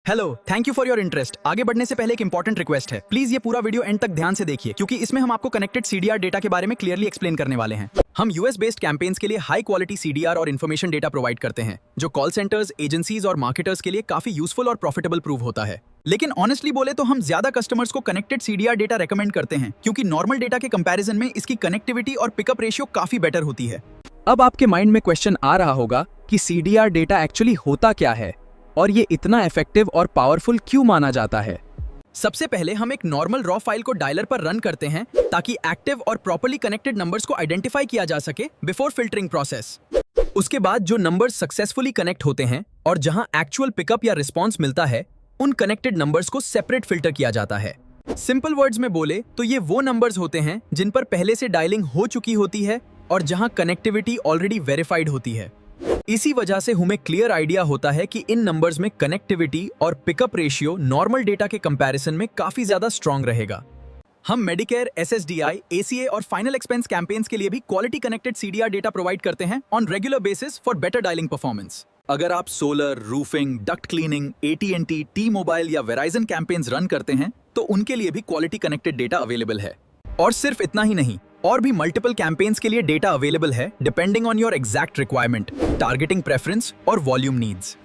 Hello, thank you for your interest. आगे बढ़ने से पहले एक इंपॉर्टेंट रिक्वेस्ट है, प्लीज ये पूरा वीडियो एंड तक ध्यान से देखिए क्योंकि इसमें हम आपको कनेक्टेड सीडीआर डेटा के बारे में क्लियरली एक्सप्लेन करने वाले हैं। हम यूएस बेस्ड कैंपेन्स के लिए हाई क्वालिटी सीडीआर और इन्फॉर्मेशन डेटा प्रोवाइड करते हैं जो कॉल सेंटर्स, एजेंसीज और मार्केटर्स के लिए काफी यूजफुल और प्रॉफिटेबल प्रूव होता है। लेकिन ऑनेस्टली बोले तो हम ज्यादा कस्टमर्स को कनेक्टेड सीडीआर डेटा रेकमेंड करते हैं क्योंकि नॉर्मल डेटा के कंपैरिजन में इसकी कनेक्टिविटी और पिकअप रेशियो काफी बेटर होती है। अब आपके माइंड में क्वेश्चन आ रहा होगा कि सीडीआर डेटा एक्चुअली होता क्या है और ये इतना इफेक्टिव और पावरफुल क्यों माना जाता है। सबसे पहले हम एक नॉर्मल रॉ फाइल को डायलर पर रन करते हैं ताकि एक्टिव और प्रॉपर्ली कनेक्टेड नंबर्स को आइडेंटिफाई किया जा सके बिफोर फिल्टरिंग प्रोसेस। उसके बाद जो नंबर्स सक्सेसफुली कनेक्ट होते हैं और जहां एक्चुअल पिकअप या रिस्पॉन्स मिलता है, उन कनेक्टेड नंबर्स को सेपरेट फिल्टर किया जाता है। सिंपल वर्ड्स में बोले तो ये वो नंबर्स होते हैं जिन पर पहले से डायलिंग हो चुकी होती है और जहां कनेक्टिविटी ऑलरेडी वेरीफाइड होती है। इसी वजह से हमें क्लियर आइडिया होता है कि इन नंबर्स में कनेक्टिविटी और पिकअप रेशियो नॉर्मल डेटा के कंपैरिजन में काफी ज्यादा स्ट्रांग रहेगा। हम मेडिकेयर, एसएसडीआई, एसीए और फाइनल एक्सपेंस कैंपेन्स के लिए भी quality connected CDR data provide करते हैं on regular basis for better dialing performance. अगर आप solar, roofing, duct cleaning, AT&T, T-Mobile या वेराइजन कैंपेन्स रन करते हैं तो उनके लिए भी क्वालिटी कनेक्टेड डेटा अवेलेबल है। और सिर्फ इतना ही नहीं, और भी मल्टीपल कैंपेन्स के लिए डेटा अवेलेबल है depending on your exact requirement, targeting preference और वॉल्यूम नीड्स।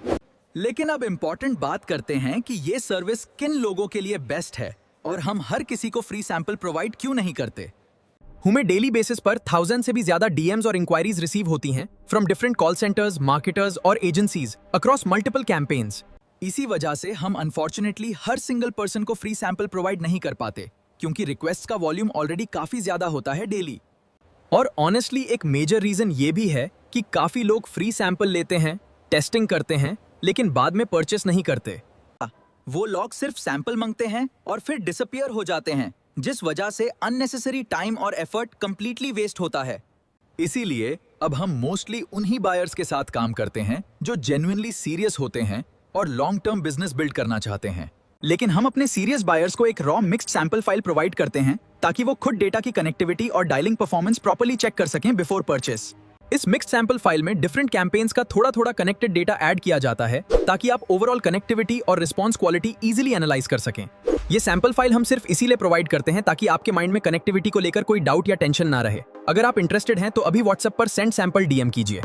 लेकिन अब इंपॉर्टेंट बात करते हैं कि ये सर्विस किन लोगों के लिए बेस्ट है और हम हर किसी को फ्री सैंपल प्रोवाइड क्यों नहीं करते। हमें डेली बेसिस पर 1000 से भी ज्यादा डीएम्स और इंक्वायरीज रिसीव होती हैं from different call centres, marketers और एजेंसीज अक्रॉस मल्टीपल कैंपेन्स। इसी वजह से हम अनफॉर्चुनेटली हर सिंगल पर्सन को फ्री सैंपल प्रोवाइड नहीं कर पाते क्योंकि रिक्वेस्ट का वॉल्यूम ऑलरेडी काफी ज्यादा होता है डेली। और ऑनेस्टली एक मेजर रीजन ये भी है कि काफी लोग फ्री सैंपल लेते हैं, टेस्टिंग करते हैं, लेकिन बाद में परचेस नहीं करते। वो लोग सिर्फ सैंपल मांगते हैं और फिर डिसअपीयर हो जाते हैं, जिस वजह से अननेसेसरी टाइम और एफर्ट कंप्लीटली वेस्ट होता है। इसीलिए अब हम मोस्टली उन्हीं बायर्स के साथ काम करते हैं जो जेन्युइनली सीरियस होते हैं और लॉन्ग टर्म बिजनेस बिल्ड करना चाहते हैं। लेकिन हम अपने सीरियस बायर्स को एक raw mixed sample file provide करते हैं ताकि वो खुद डेटा की कनेक्टिविटी और डायलिंग परफॉर्मेंस प्रॉपर्ली चेक कर सकें बिफोर परचेस। इस मिक्स्ड सैंपल फाइल में डिफरेंट कैंपेन्स का थोड़ा थोड़ा कनेक्टेड डेटा ऐड किया जाता है ताकि आप ओवरऑल कनेक्टिविटी और रिस्पॉन्स क्वालिटी इजीली एनालाइज कर सकें। ये सैंपल फाइल हम सिर्फ इसीलिए प्रोवाइड करते हैं ताकि आपके माइंड में कनेक्टिविटी को लेकर कोई डाउट या टेंशन ना रहे। अगर आप इंटरेस्टेड हैं तो अभी व्हाट्सएप पर सेंड सैंपल डीएम कीजिए।